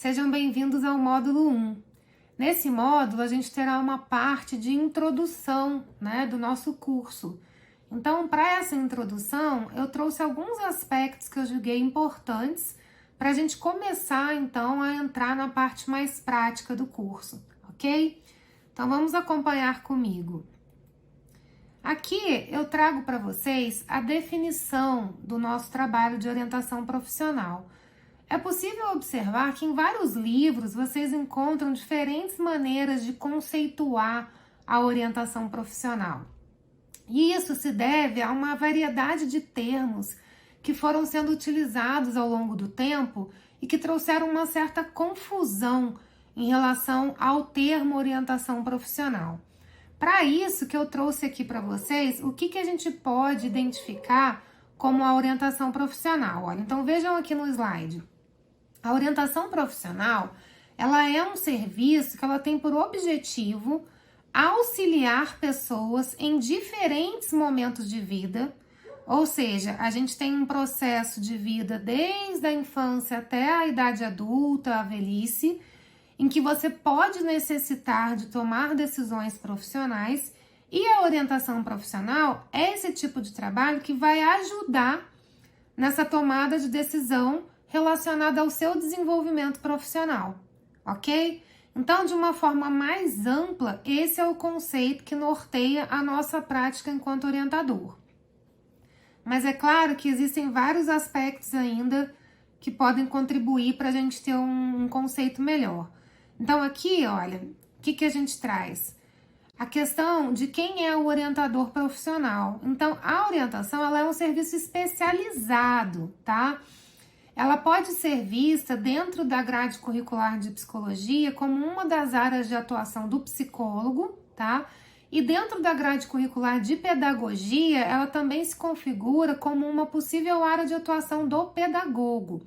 Sejam bem-vindos ao módulo 1. Nesse módulo, a gente terá uma parte de introdução, do nosso curso. Então, para essa introdução, eu trouxe alguns aspectos que eu julguei importantes para a gente começar, então, a entrar na parte mais prática do curso, ok? Então, vamos acompanhar comigo. Aqui eu trago para vocês a definição do nosso trabalho de orientação profissional. É possível observar que em vários livros vocês encontram diferentes maneiras de conceituar a orientação profissional. E isso se deve a uma variedade de termos que foram sendo utilizados ao longo do tempo e que trouxeram uma certa confusão em relação ao termo orientação profissional. Para isso que eu trouxe aqui para vocês o que a gente pode identificar como a orientação profissional. Olha, então vejam aqui no slide. A orientação profissional, ela é um serviço que ela tem por objetivo auxiliar pessoas em diferentes momentos de vida, ou seja, a gente tem um processo de vida desde a infância até a idade adulta, a velhice, em que você pode necessitar de tomar decisões profissionais, e a orientação profissional é esse tipo de trabalho que vai ajudar nessa tomada de decisão relacionada ao seu desenvolvimento profissional, ok? Então, de uma forma mais ampla, esse é o conceito que norteia a nossa prática enquanto orientador. Mas é claro que existem vários aspectos ainda que podem contribuir para a gente ter um conceito melhor. Então, aqui, olha, o que a gente traz? A questão de quem é o orientador profissional. Então, a orientação, ela é um serviço especializado, tá? Ela pode ser vista dentro da grade curricular de psicologia como uma das áreas de atuação do psicólogo, tá? E dentro da grade curricular de pedagogia, ela também se configura como uma possível área de atuação do pedagogo.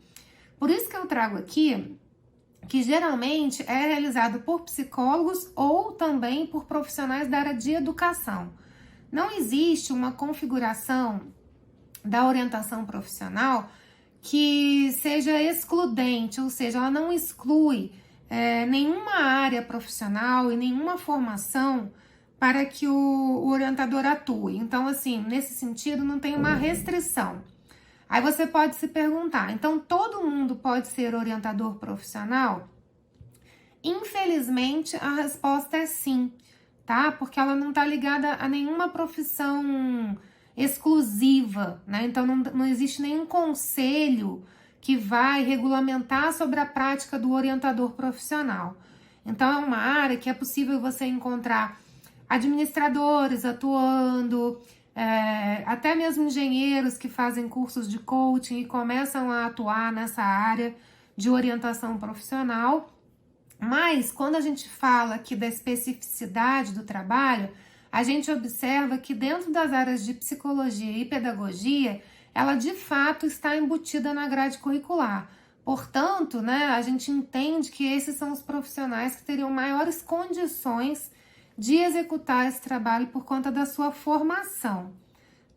Por isso que eu trago aqui que geralmente é realizado por psicólogos ou também por profissionais da área de educação. Não existe uma configuração da orientação profissional que seja excludente, ou seja, ela não exclui nenhuma área profissional e nenhuma formação para que o orientador atue. Então, assim, nesse sentido, não tem uma restrição. Aí você pode se perguntar, então todo mundo pode ser orientador profissional? Infelizmente, a resposta é sim, tá? Porque ela não está ligada a nenhuma profissão exclusiva, Então não existe nenhum conselho que vai regulamentar sobre a prática do orientador profissional. Então é uma área que é possível você encontrar administradores atuando, até mesmo engenheiros que fazem cursos de coaching e começam a atuar nessa área de orientação profissional. Mas quando a gente fala aqui da especificidade do trabalho, a gente observa que dentro das áreas de psicologia e pedagogia, ela de fato está embutida na grade curricular. Portanto, a gente entende que esses são os profissionais que teriam maiores condições de executar esse trabalho por conta da sua formação,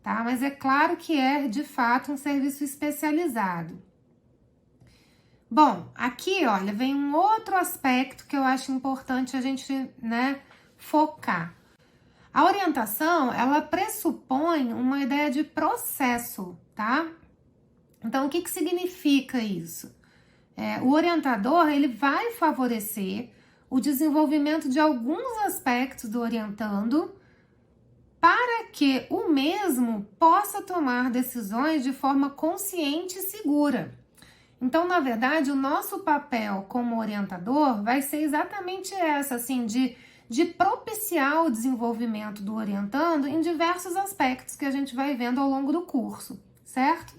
tá? Mas é claro que é de fato um serviço especializado. Bom, aqui, olha, vem um outro aspecto que eu acho importante a gente, focar. A orientação, ela pressupõe uma ideia de processo, tá? Então, o que significa isso? O orientador, ele vai favorecer o desenvolvimento de alguns aspectos do orientando para que o mesmo possa tomar decisões de forma consciente e segura. Então, na verdade, o nosso papel como orientador vai ser exatamente essa, assim, de propiciar o desenvolvimento do orientando em diversos aspectos que a gente vai vendo ao longo do curso, certo?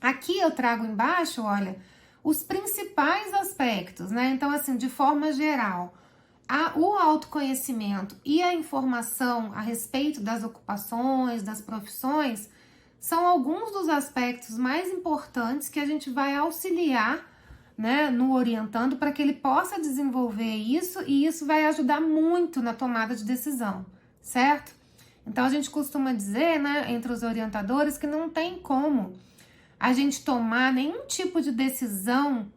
Aqui eu trago embaixo, olha, os principais aspectos, Então, assim, de forma geral, o autoconhecimento e a informação a respeito das ocupações, das profissões, são alguns dos aspectos mais importantes que a gente vai auxiliar, no orientando para que ele possa desenvolver isso, e isso vai ajudar muito na tomada de decisão, certo? Então, a gente costuma dizer, entre os orientadores, que não tem como a gente tomar nenhum tipo de decisão,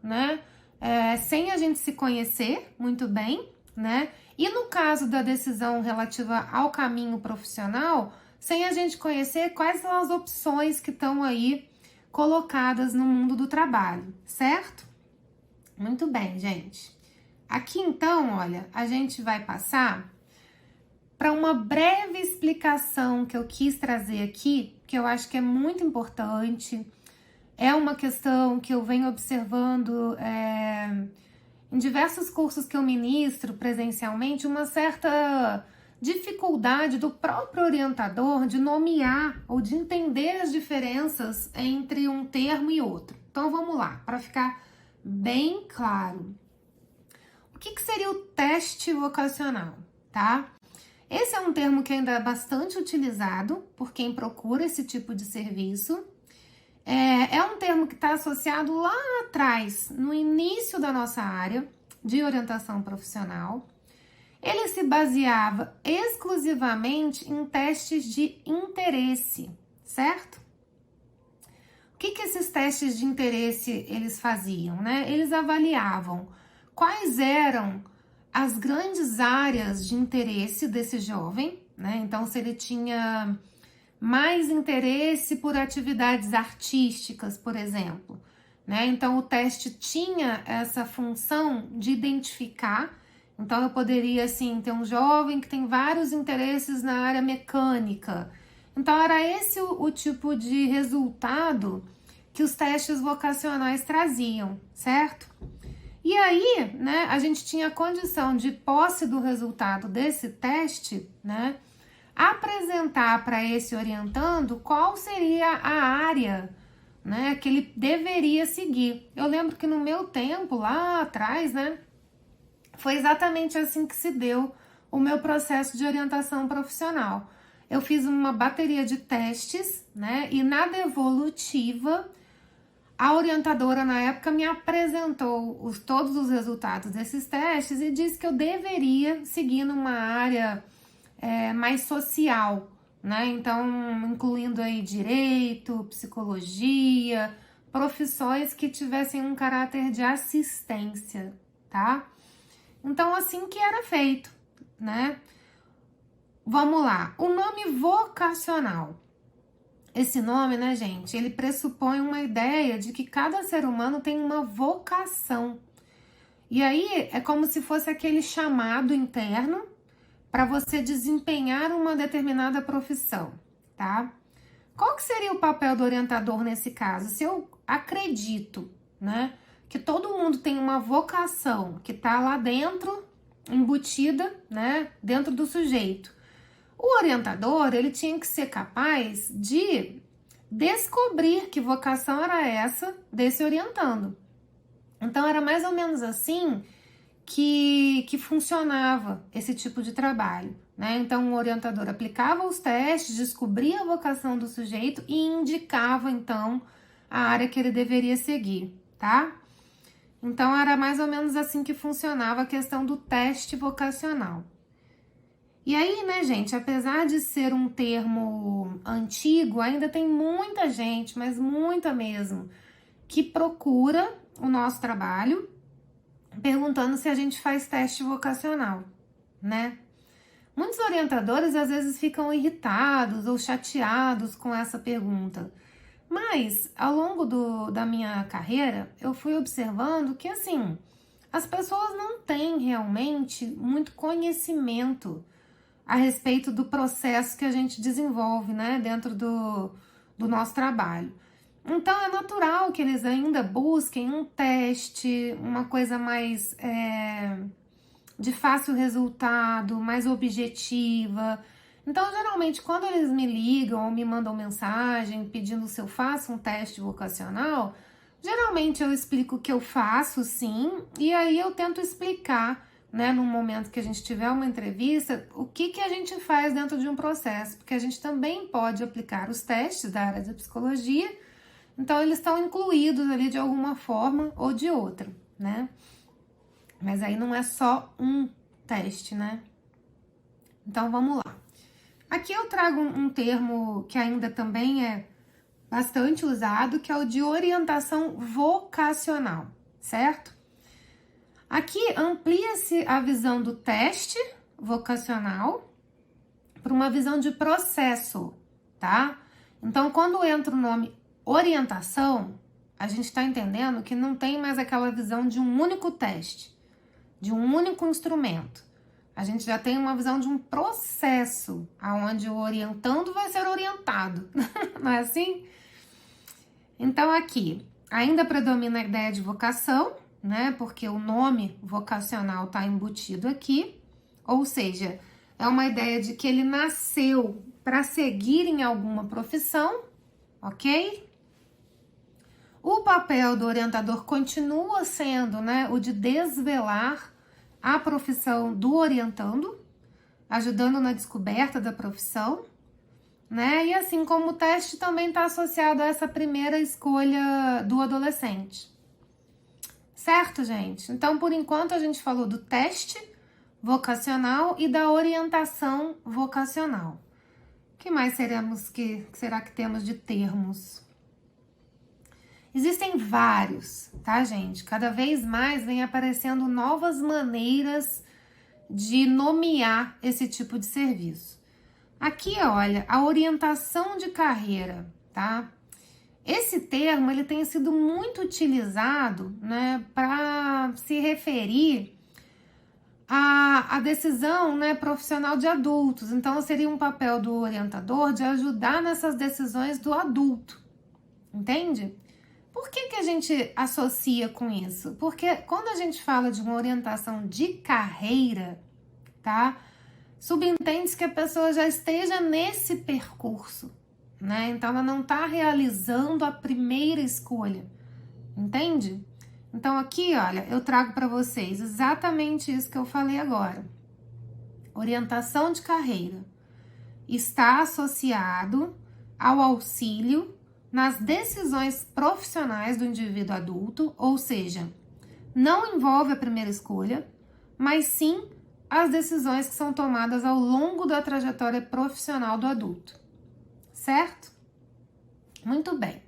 sem a gente se conhecer muito bem, né? E no caso da decisão relativa ao caminho profissional, sem a gente conhecer quais são as opções que estão aí colocadas no mundo do trabalho, certo? Muito bem, gente. Aqui então, olha, a gente vai passar para uma breve explicação que eu quis trazer aqui, que eu acho que é muito importante. É uma questão que eu venho observando em diversos cursos que eu ministro presencialmente, uma certa dificuldade do próprio orientador de nomear ou de entender as diferenças entre um termo e outro. Então vamos lá, para ficar bem claro. O que seria o teste vocacional, tá? Esse é um termo que ainda é bastante utilizado por quem procura esse tipo de serviço. É um termo que está associado lá atrás, no início da nossa área de orientação profissional. Ele se baseava exclusivamente em testes de interesse, certo? O que esses testes de interesse eles faziam, né? Eles avaliavam quais eram as grandes áreas de interesse desse jovem, né? Então, se ele tinha mais interesse por atividades artísticas, por exemplo, né? Então, o teste tinha essa função de identificar. Então, eu poderia, assim, ter um jovem que tem vários interesses na área mecânica. Então, era esse o tipo de resultado que os testes vocacionais traziam, certo? E aí, né, a gente tinha condição de posse do resultado desse teste, né, apresentar para esse orientando qual seria a área, né, que ele deveria seguir. Eu lembro que no meu tempo, lá atrás, né, foi exatamente assim que se deu o meu processo de orientação profissional. Eu fiz uma bateria de testes, né, e na devolutiva, a orientadora na época me apresentou todos os resultados desses testes e disse que eu deveria seguir numa área mais social, né? Então, incluindo aí direito, psicologia, profissões que tivessem um caráter de assistência, tá? Então, assim que era feito, né? Vamos lá, o nome vocacional. Esse nome, né, gente, ele pressupõe uma ideia de que cada ser humano tem uma vocação. E aí é como se fosse aquele chamado interno para você desempenhar uma determinada profissão, tá? Qual que seria o papel do orientador nesse caso? Se eu acredito, né, que todo mundo tem uma vocação que tá lá dentro, embutida, né, dentro do sujeito. O orientador, ele tinha que ser capaz de descobrir que vocação era essa desse orientando. Então, era mais ou menos assim que funcionava esse tipo de trabalho, né? Então, o orientador aplicava os testes, descobria a vocação do sujeito e indicava, então, a área que ele deveria seguir, tá? Então, era mais ou menos assim que funcionava a questão do teste vocacional. E aí, né, gente, apesar de ser um termo antigo, ainda tem muita gente, mas muita mesmo, que procura o nosso trabalho perguntando se a gente faz teste vocacional, né? Muitos orientadores às vezes ficam irritados ou chateados com essa pergunta. Mas, ao longo da minha carreira, eu fui observando que, assim, as pessoas não têm realmente muito conhecimento a respeito do processo que a gente desenvolve, né, dentro do nosso trabalho. Então, é natural que eles ainda busquem um teste, uma coisa mais de fácil resultado, mais objetiva. Então, geralmente, quando eles me ligam ou me mandam mensagem pedindo se eu faço um teste vocacional, geralmente eu explico que eu faço sim, e aí eu tento explicar, né, no momento que a gente tiver uma entrevista, o que a gente faz dentro de um processo, porque a gente também pode aplicar os testes da área da psicologia, então eles estão incluídos ali de alguma forma ou de outra, né? Mas aí não é só um teste, né? Então vamos lá. Aqui eu trago um termo que ainda também é bastante usado, que é o de orientação vocacional, certo? Aqui amplia-se a visão do teste vocacional para uma visão de processo, tá? Então, quando entra o nome orientação, a gente está entendendo que não tem mais aquela visão de um único teste, de um único instrumento. A gente já tem uma visão de um processo, onde o orientando vai ser orientado, não é assim? Então, aqui, ainda predomina a ideia de vocação, né? Porque o nome vocacional está embutido aqui, ou seja, é uma ideia de que ele nasceu para seguir em alguma profissão, ok? O papel do orientador continua sendo, né, o de desvelar a profissão do orientando, ajudando na descoberta da profissão, né? E assim como o teste também está associado a essa primeira escolha do adolescente. Certo, gente? Então, por enquanto, a gente falou do teste vocacional e da orientação vocacional. O que mais será que temos de termos? Existem vários, tá, gente? Cada vez mais vem aparecendo novas maneiras de nomear esse tipo de serviço. Aqui, olha, a orientação de carreira, tá? Esse termo, ele tem sido muito utilizado, né, para se referir à decisão, né, profissional de adultos. Então, seria um papel do orientador de ajudar nessas decisões do adulto, entende? Por que a gente associa com isso? Porque quando a gente fala de uma orientação de carreira, tá? Subentende-se que a pessoa já esteja nesse percurso, né? Então, ela não está realizando a primeira escolha, entende? Então, aqui, olha, eu trago para vocês exatamente isso que eu falei agora. Orientação de carreira está associado ao auxílio nas decisões profissionais do indivíduo adulto, ou seja, não envolve a primeira escolha, mas sim as decisões que são tomadas ao longo da trajetória profissional do adulto. Certo? Muito bem.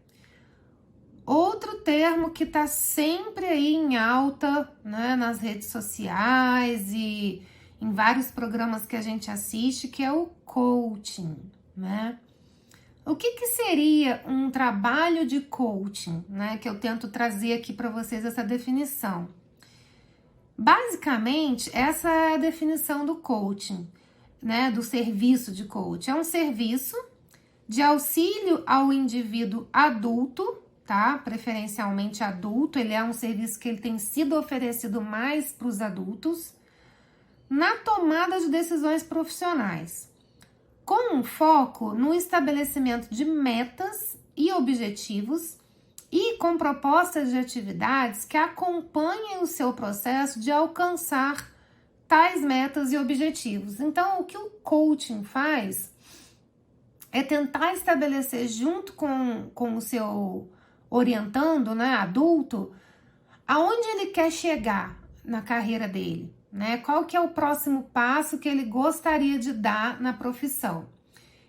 Outro termo que está sempre aí em alta, né, nas redes sociais e em vários programas que a gente assiste, que é o coaching, né? O que seria um trabalho de coaching, né? Que eu tento trazer aqui para vocês essa definição. Basicamente, essa é a definição do coaching, né? Do serviço de coaching. É um serviço de auxílio ao indivíduo adulto, tá? Preferencialmente adulto. Ele é um serviço que ele tem sido oferecido mais para os adultos na tomada de decisões profissionais, com um foco no estabelecimento de metas e objetivos e com propostas de atividades que acompanhem o seu processo de alcançar tais metas e objetivos. Então, o que o coaching faz é tentar estabelecer junto com o seu orientando, né, adulto, aonde ele quer chegar na carreira dele, né? Qual que é o próximo passo que ele gostaria de dar na profissão.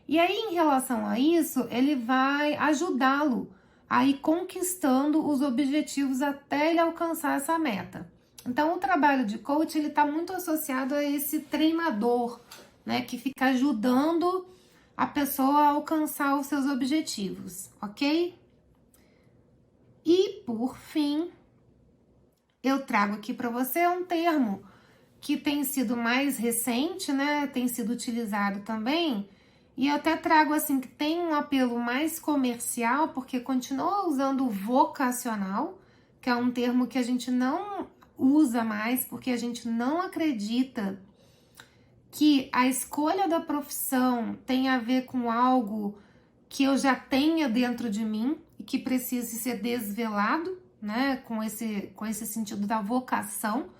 E aí, em relação a isso, ele vai ajudá-lo a ir conquistando os objetivos até ele alcançar essa meta. Então, o trabalho de coach, ele está muito associado a esse treinador, né? Que fica ajudando a pessoa a alcançar os seus objetivos, ok? E, por fim, eu trago aqui para você um termo que tem sido mais recente, né? Tem sido utilizado também. E eu até trago assim que tem um apelo mais comercial, porque continua usando o vocacional, que é um termo que a gente não usa mais, porque a gente não acredita que a escolha da profissão tem a ver com algo que eu já tenha dentro de mim e que precise ser desvelado, né? Com esse sentido da vocação.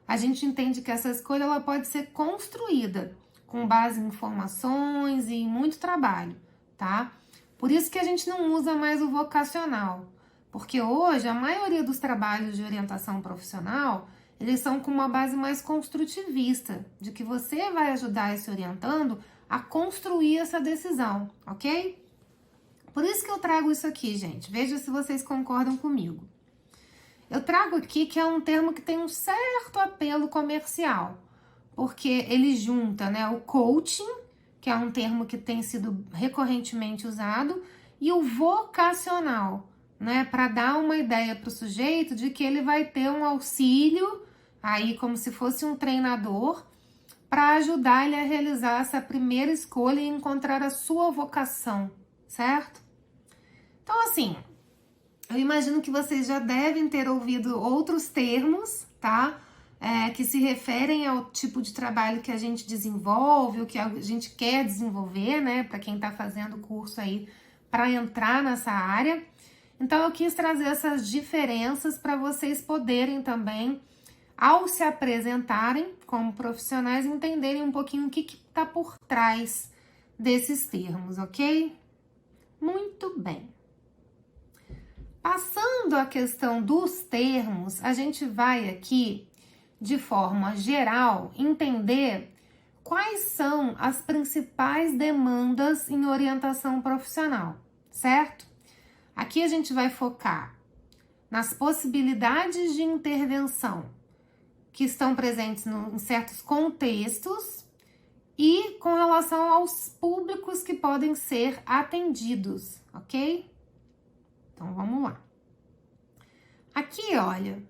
A gente entende que essa escolha ela pode ser construída com base em informações e em muito trabalho, tá? Por isso que a gente não usa mais o vocacional, porque hoje a maioria dos trabalhos de orientação profissional, eles são com uma base mais construtivista, de que você vai ajudar esse orientando a construir essa decisão, ok? Por isso que eu trago isso aqui, gente. Veja se vocês concordam comigo. Eu trago aqui que é um termo que tem um certo apelo comercial, porque ele junta, né, o coaching, que é um termo que tem sido recorrentemente usado, e o vocacional, né, para dar uma ideia para o sujeito de que ele vai ter um auxílio, aí como se fosse um treinador, para ajudar ele a realizar essa primeira escolha e encontrar a sua vocação, certo? Então, assim, eu imagino que vocês já devem ter ouvido outros termos, tá? Que se referem ao tipo de trabalho que a gente desenvolve, o que a gente quer desenvolver, né? Para quem está fazendo o curso aí para entrar nessa área. Então, eu quis trazer essas diferenças para vocês poderem também, ao se apresentarem como profissionais, entenderem um pouquinho o que está por trás desses termos, ok? Muito bem. Passando à questão dos termos, a gente vai aqui, de forma geral, entender quais são as principais demandas em orientação profissional, certo? Aqui a gente vai focar nas possibilidades de intervenção que estão presentes em certos contextos e com relação aos públicos que podem ser atendidos, ok? Então, vamos lá. Aqui, olha,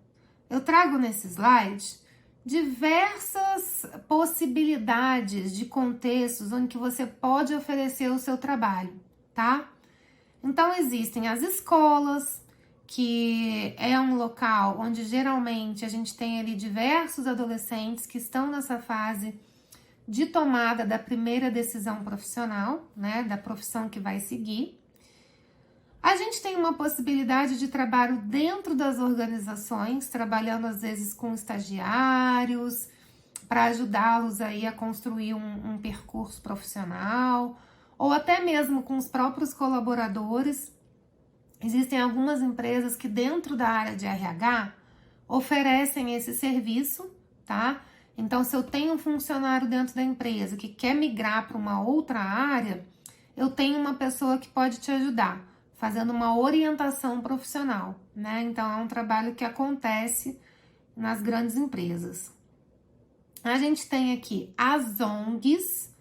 eu trago nesse slide diversas possibilidades de contextos onde que você pode oferecer o seu trabalho, tá? Então, existem as escolas, que é um local onde geralmente a gente tem ali diversos adolescentes que estão nessa fase de tomada da primeira decisão profissional, né, da profissão que vai seguir. A gente tem uma possibilidade de trabalho dentro das organizações, trabalhando às vezes com estagiários, para ajudá-los aí a construir um percurso profissional, ou até mesmo com os próprios colaboradores. Existem algumas empresas que dentro da área de RH oferecem esse serviço, tá? Então, se eu tenho um funcionário dentro da empresa que quer migrar para uma outra área, eu tenho uma pessoa que pode te ajudar, fazendo uma orientação profissional, né? Então, é um trabalho que acontece nas grandes empresas. A gente tem aqui as ONGs.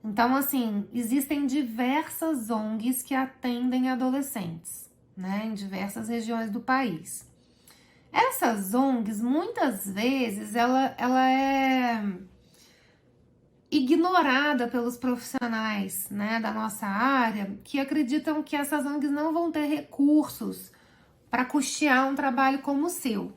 Então, assim, existem diversas ONGs que atendem adolescentes, né? Em diversas regiões do país. Essas ONGs, muitas vezes, ela é ignorada pelos profissionais, né, da nossa área, que acreditam que essas ONGs não vão ter recursos para custear um trabalho como o seu.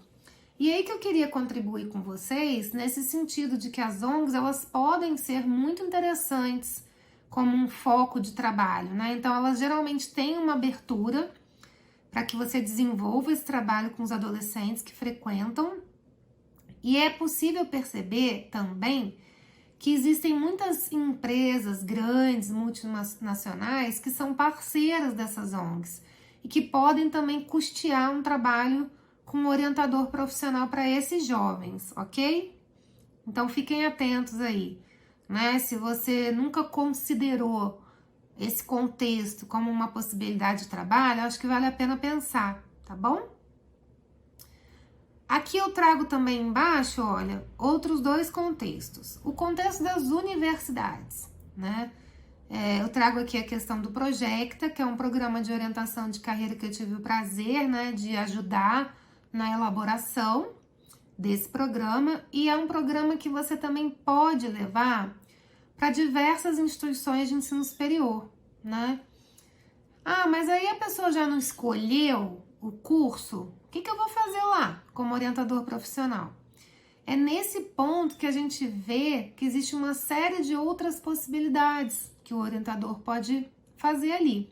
E aí que eu queria contribuir com vocês nesse sentido de que as ONGs, elas podem ser muito interessantes como um foco de trabalho, né? Então, elas geralmente têm uma abertura para que você desenvolva esse trabalho com os adolescentes que frequentam. E é possível perceber também que existem muitas empresas grandes, multinacionais, que são parceiras dessas ONGs e que podem também custear um trabalho com um orientador profissional para esses jovens, ok? Então, fiquem atentos aí, né? Se você nunca considerou esse contexto como uma possibilidade de trabalho, acho que vale a pena pensar, tá bom? Aqui eu trago também embaixo, olha, outros dois contextos. O contexto das universidades, né? Eu trago aqui a questão do Projecta, que é um programa de orientação de carreira que eu tive o prazer, né, de ajudar na elaboração desse programa. E é um programa que você também pode levar para diversas instituições de ensino superior, né? Ah, mas aí a pessoa já não escolheu o curso? O que eu vou fazer lá como orientador profissional? É nesse ponto que a gente vê que existe uma série de outras possibilidades que o orientador pode fazer ali.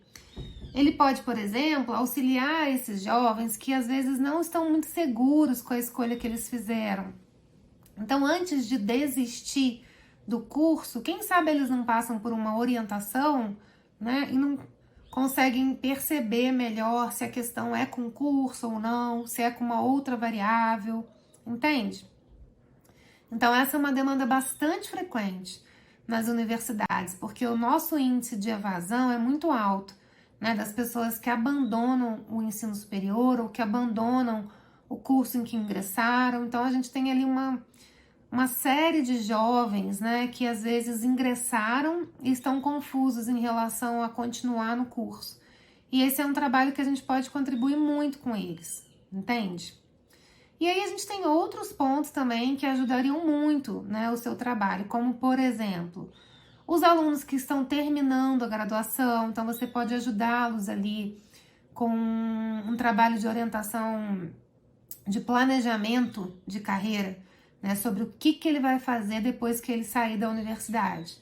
Ele pode, por exemplo, auxiliar esses jovens que às vezes não estão muito seguros com a escolha que eles fizeram. Então, antes de desistir do curso, quem sabe eles não passam por uma orientação, né, e não conseguem perceber melhor se a questão é com curso ou não, se é com uma outra variável, entende? Então, essa é uma demanda bastante frequente nas universidades, porque o nosso índice de evasão é muito alto, né, das pessoas que abandonam o ensino superior ou que abandonam o curso em que ingressaram. Então, a gente tem ali uma série de jovens, né, que às vezes ingressaram e estão confusos em relação a continuar no curso. E esse é um trabalho que a gente pode contribuir muito com eles, entende? E aí a gente tem outros pontos também que ajudariam muito, né, o seu trabalho, como por exemplo, os alunos que estão terminando a graduação, então você pode ajudá-los ali com um trabalho de orientação, de planejamento de carreira, né, sobre o que ele vai fazer depois que ele sair da universidade.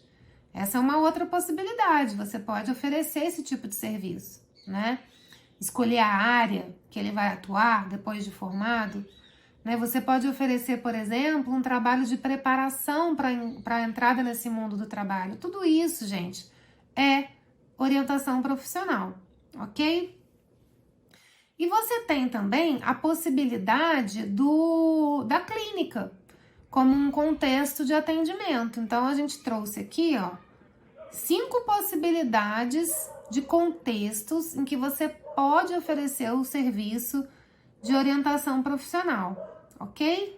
Essa é uma outra possibilidade, você pode oferecer esse tipo de serviço, né? Escolher a área que ele vai atuar depois de formado, né? Você pode oferecer, por exemplo, um trabalho de preparação para a entrada nesse mundo do trabalho. Tudo isso, gente, é orientação profissional, ok? E você tem também a possibilidade da clínica, como um contexto de atendimento. Então, a gente trouxe aqui, ó, 5 possibilidades de contextos em que você pode oferecer o serviço de orientação profissional, ok?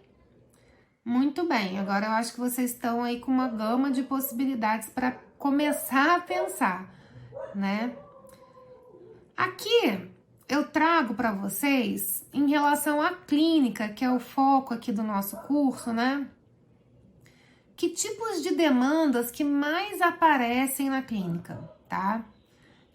Muito bem, agora eu acho que vocês estão aí com uma gama de possibilidades para começar a pensar, né? Aqui eu trago para vocês, em relação à clínica, que é o foco aqui do nosso curso, né? Que tipos de demandas que mais aparecem na clínica, tá?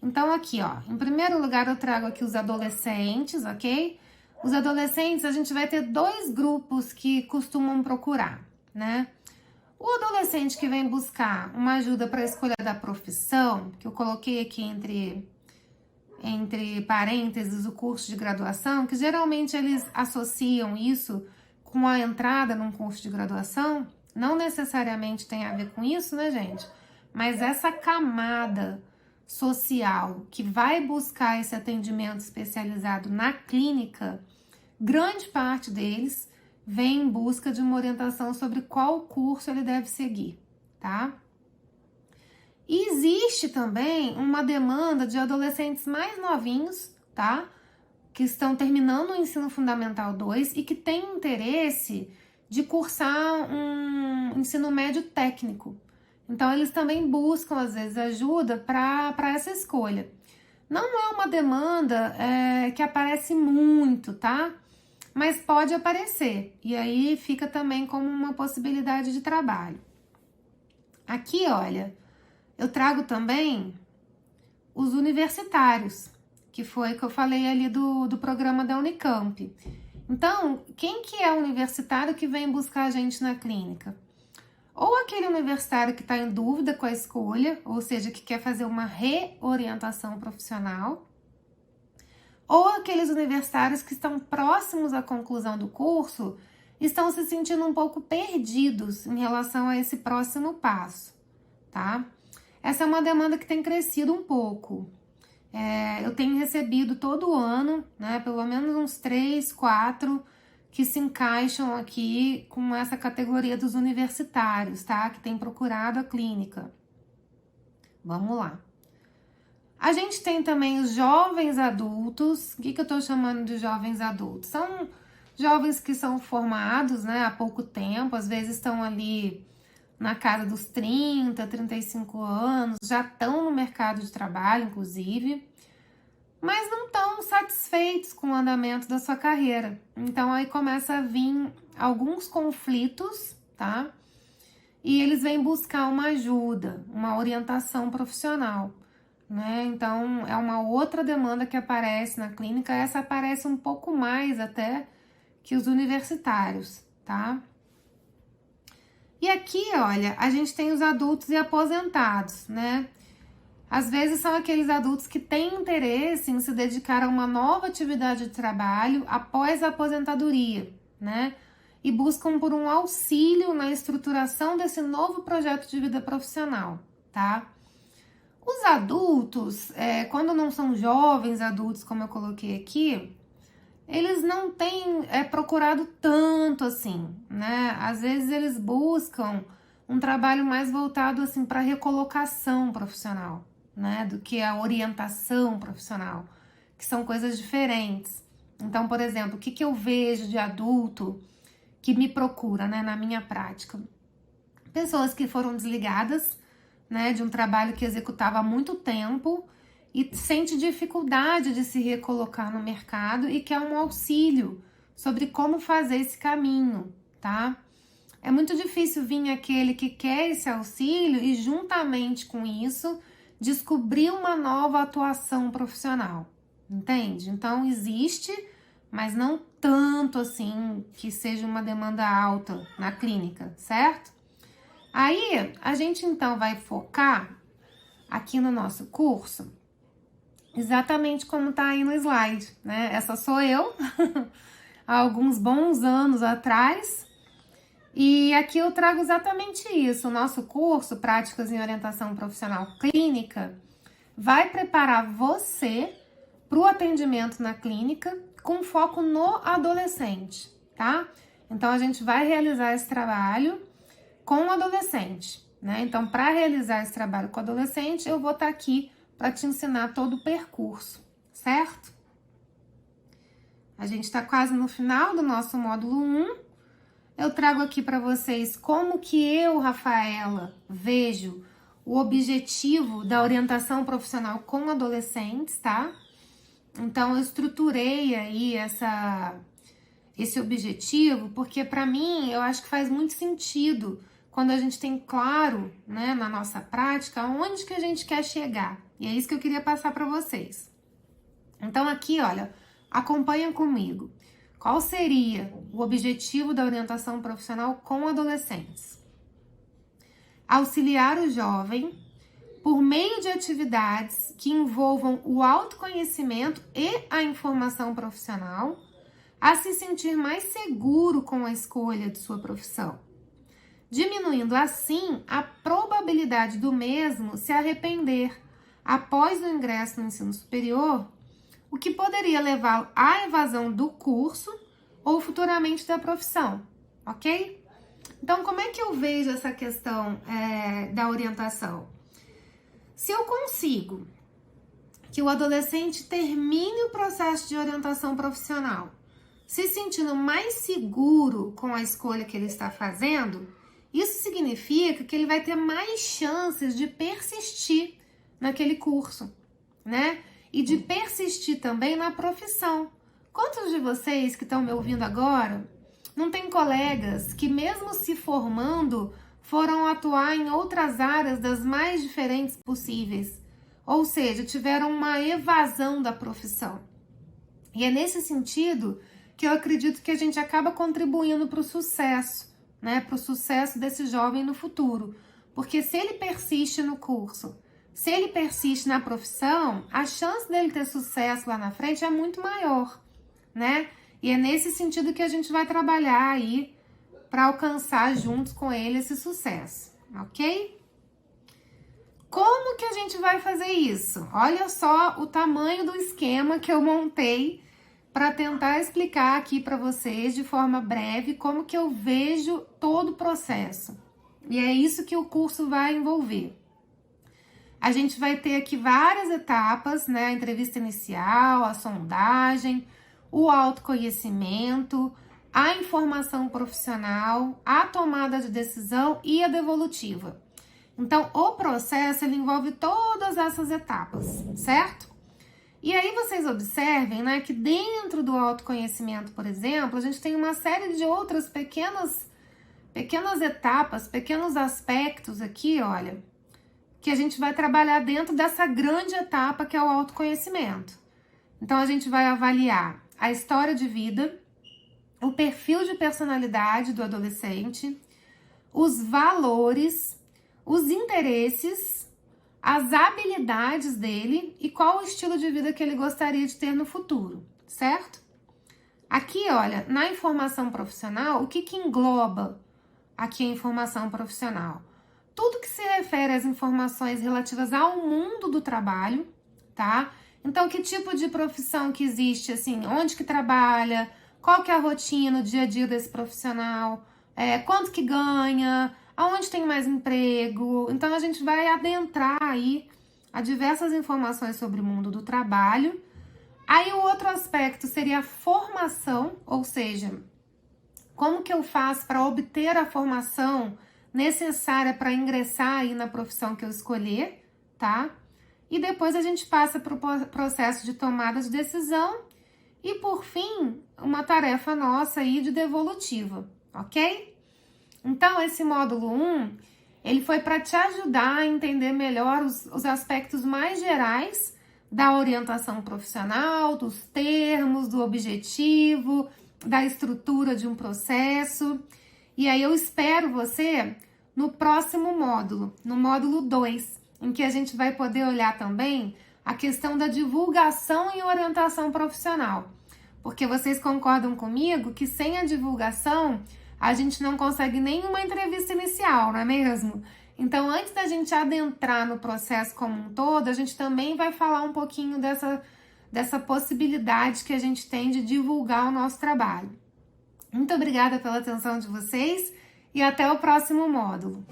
Então aqui, ó, em primeiro lugar eu trago aqui os adolescentes, ok? Os adolescentes, a gente vai ter 2 grupos que costumam procurar, né? O adolescente que vem buscar uma ajuda para a escolha da profissão, que eu coloquei aqui entre parênteses o curso de graduação, que geralmente eles associam isso com a entrada num curso de graduação, não necessariamente tem a ver com isso, né, gente? Mas essa camada social que vai buscar esse atendimento especializado na clínica, grande parte deles vem em busca de uma orientação sobre qual curso ele deve seguir, tá? E existe também uma demanda de adolescentes mais novinhos, tá? Que estão terminando o ensino fundamental 2 e que têm interesse de cursar um ensino médio técnico. Então, eles também buscam, às vezes, ajuda para essa escolha. Não é uma demanda que aparece muito, tá? Mas pode aparecer. E aí fica também como uma possibilidade de trabalho. Aqui, olha, eu trago também os universitários, que foi que eu falei ali do programa da Unicamp. Então, quem que é o universitário que vem buscar a gente na clínica? Ou aquele universitário que está em dúvida com a escolha, ou seja, que quer fazer uma reorientação profissional, ou aqueles universitários que estão próximos à conclusão do curso, estão se sentindo um pouco perdidos em relação a esse próximo passo, tá? Essa é uma demanda que tem crescido um pouco. Eu tenho recebido todo ano, né, pelo menos uns 3, 4 que se encaixam aqui com essa categoria dos universitários, tá? Que tem procurado a clínica. Vamos lá. A gente tem também os jovens adultos. O que eu tô chamando de jovens adultos? São jovens que são formados, né, há pouco tempo, às vezes estão ali na casa dos 30, 35 anos, já estão no mercado de trabalho, inclusive, mas não estão satisfeitos com o andamento da sua carreira. Então, aí começa a vir alguns conflitos, tá? E eles vêm buscar uma ajuda, uma orientação profissional, né? Então, é uma outra demanda que aparece na clínica. Essa aparece um pouco mais até que os universitários, tá? E aqui, olha, a gente tem os adultos e aposentados, né? Às vezes são aqueles adultos que têm interesse em se dedicar a uma nova atividade de trabalho após a aposentadoria, né? E buscam por um auxílio na estruturação desse novo projeto de vida profissional, tá? Os adultos, quando não são jovens adultos, como eu coloquei aqui, eles não têm procurado tanto assim, né? Às vezes eles buscam um trabalho mais voltado assim para recolocação profissional, né? Do que a orientação profissional, que são coisas diferentes. Então, por exemplo, o que que eu vejo de adulto que me procura, né, na minha prática? Pessoas que foram desligadas, né, de um trabalho que executava há muito tempo e sente dificuldade de se recolocar no mercado e quer um auxílio sobre como fazer esse caminho, tá? É muito difícil vir aquele que quer esse auxílio e, juntamente com isso, descobrir uma nova atuação profissional, entende? Então, existe, mas não tanto assim que seja uma demanda alta na clínica, certo? Aí, a gente então vai focar aqui no nosso curso exatamente como tá aí no slide, né? Essa sou eu, há alguns bons anos atrás. E aqui eu trago exatamente isso. O nosso curso, Práticas em Orientação Profissional Clínica, vai preparar você para o atendimento na clínica com foco no adolescente, tá? Então, a gente vai realizar esse trabalho com o adolescente, né? Então, para realizar esse trabalho com o adolescente, eu vou estar aqui para te ensinar todo o percurso, certo? A gente está quase no final do nosso módulo 1. Eu trago aqui para vocês como que eu, Rafaela, vejo o objetivo da orientação profissional com adolescentes, tá? Então, eu estruturei aí esse objetivo, porque para mim, eu acho que faz muito sentido quando a gente tem claro, né, na nossa prática, onde que a gente quer chegar. E é isso que eu queria passar para vocês. Então, aqui, olha, acompanha comigo. Qual seria o objetivo da orientação profissional com adolescentes? Auxiliar o jovem por meio de atividades que envolvam o autoconhecimento e a informação profissional a se sentir mais seguro com a escolha de sua profissão, diminuindo assim a probabilidade do mesmo se arrepender após o ingresso no ensino superior, o que poderia levar à evasão do curso ou futuramente da profissão, ok? Então, como é que eu vejo essa questão da orientação? Se eu consigo que o adolescente termine o processo de orientação profissional se sentindo mais seguro com a escolha que ele está fazendo, isso significa que ele vai ter mais chances de persistir naquele curso, né? E de persistir também na profissão. Quantos de vocês que estão me ouvindo agora não tem colegas que, mesmo se formando, foram atuar em outras áreas das mais diferentes possíveis? Ou seja, tiveram uma evasão da profissão. E é nesse sentido que eu acredito que a gente acaba contribuindo para o sucesso, né? Para o sucesso desse jovem no futuro. Porque se ele persiste no curso, se ele persiste na profissão, a chance dele ter sucesso lá na frente é muito maior, né? E é nesse sentido que a gente vai trabalhar aí para alcançar juntos com ele esse sucesso, ok? Como que a gente vai fazer isso? Olha só o tamanho do esquema que eu montei para tentar explicar aqui para vocês de forma breve como que eu vejo todo o processo. E é isso que o curso vai envolver. A gente vai ter aqui várias etapas, né? A entrevista inicial, a sondagem, o autoconhecimento, a informação profissional, a tomada de decisão e a devolutiva. Então, o processo, ele envolve todas essas etapas, certo? E aí vocês observem, né, que dentro do autoconhecimento, por exemplo, a gente tem uma série de outras pequenas etapas, pequenos aspectos aqui, olha, que a gente vai trabalhar dentro dessa grande etapa que é o autoconhecimento. Então, a gente vai avaliar a história de vida, o perfil de personalidade do adolescente, os valores, os interesses, as habilidades dele e qual o estilo de vida que ele gostaria de ter no futuro, certo? Aqui, olha, na informação profissional, o que engloba aqui a informação profissional? Tudo que se refere às informações relativas ao mundo do trabalho, tá? Então, que tipo de profissão que existe, assim, onde que trabalha, qual que é a rotina, o dia a dia desse profissional, quanto que ganha, aonde tem mais emprego. Então, a gente vai adentrar aí a diversas informações sobre o mundo do trabalho, Aí o outro aspecto seria a formação, ou seja, como que eu faço para obter a formação necessária para ingressar aí na profissão que eu escolher, tá? E depois a gente passa para o processo de tomada de decisão e, por fim, uma tarefa nossa aí de devolutiva, ok? Então, esse módulo 1, ele foi para te ajudar a entender melhor os aspectos mais gerais da orientação profissional, dos termos, do objetivo, da estrutura de um processo. E aí eu espero você no próximo módulo, no módulo 2, em que a gente vai poder olhar também a questão da divulgação e orientação profissional. Porque vocês concordam comigo que sem a divulgação a gente não consegue nenhuma entrevista inicial, não é mesmo? Então, antes da gente adentrar no processo como um todo, a gente também vai falar um pouquinho dessa possibilidade que a gente tem de divulgar o nosso trabalho. Muito obrigada pela atenção de vocês e até o próximo módulo.